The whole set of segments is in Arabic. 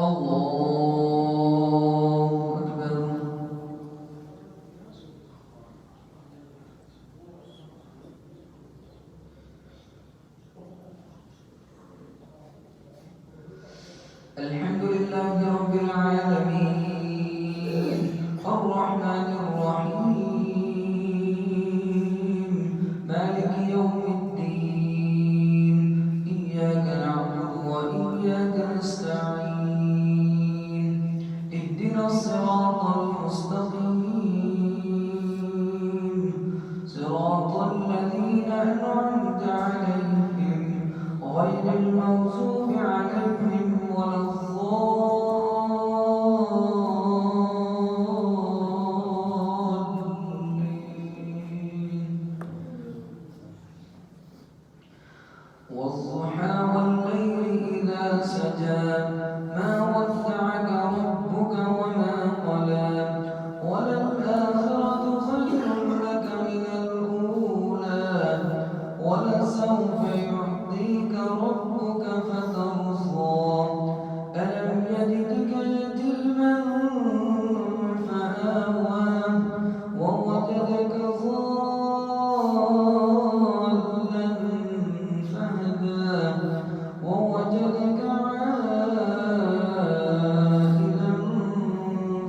الله أكبر. الحمد لله رب العالمين الرحمن الرحيم مالك يوم الدين إياك نعبد وإياك نستعين اهدنا الصراط المستقيم صراط الذين أنعمت عليهم غير المغضوب عليهم ولا الضالين. والضحى والليل إذا سجى ما ودعك ربك وما قلى وللآخرة خير لك من الأولى ولسوف يعطيك ربك فترضى ألم يجدك يتيما فآوى ووجدك ضالا فهدى ووجدك عائلا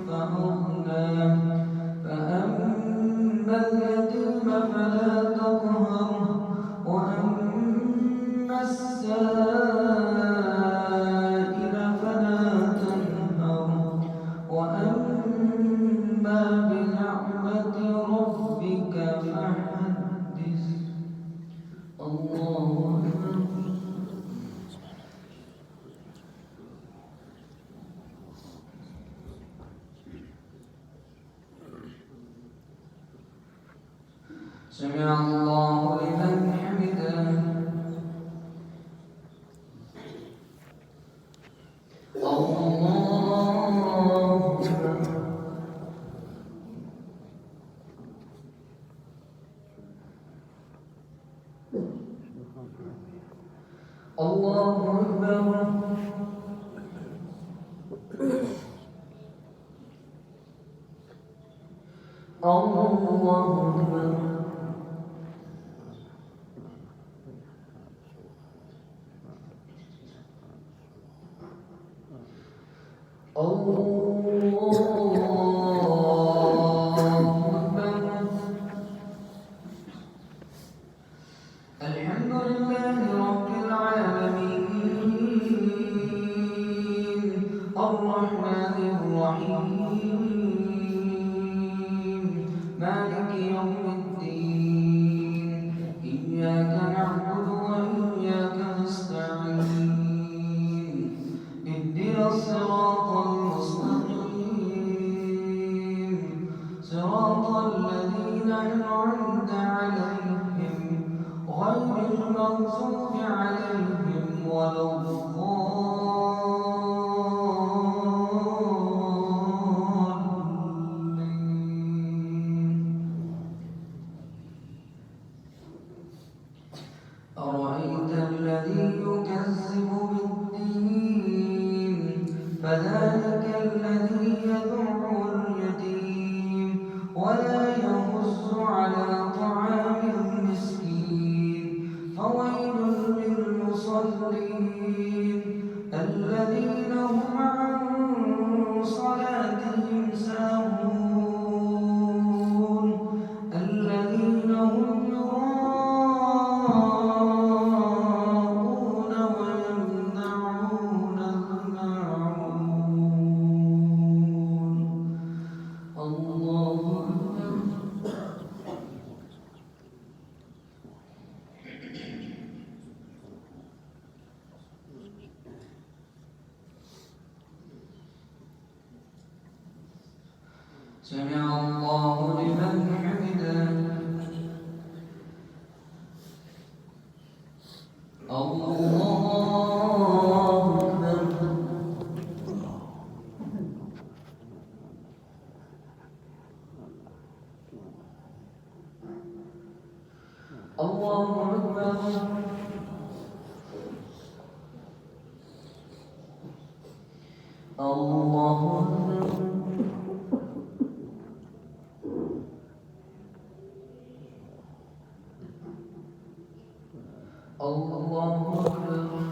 فأغنى فأما اليتيم فلا تقهر وأما السائل فلا تنهر وأما بنعمة ربك فحدث. الله أكبر. سمع الله لمن حمده. الله أكبر. الله أكبر. الله أكبر. الحمد لله رب العالمين الرحمن الرحيم مالك يوم الدين إياك نعبد وإياك نستعين اهدنا الصراط المستقيم صراط الذين أنعمت عليهم غير المغضوب عليهم ولا الضالين. أرأيت الذي يكذب بالدين فذلك الذي يدع اليتيم ولا يحض على طعام المسكين فويل للمصلين الذين هم عن صلاتهم ساهون الذين هم يراءون ويمنعون الماعون. الله أكبر. سمع الله لمن حمده. الله أكبر. الله أكبر. الله أكبر الله أكبر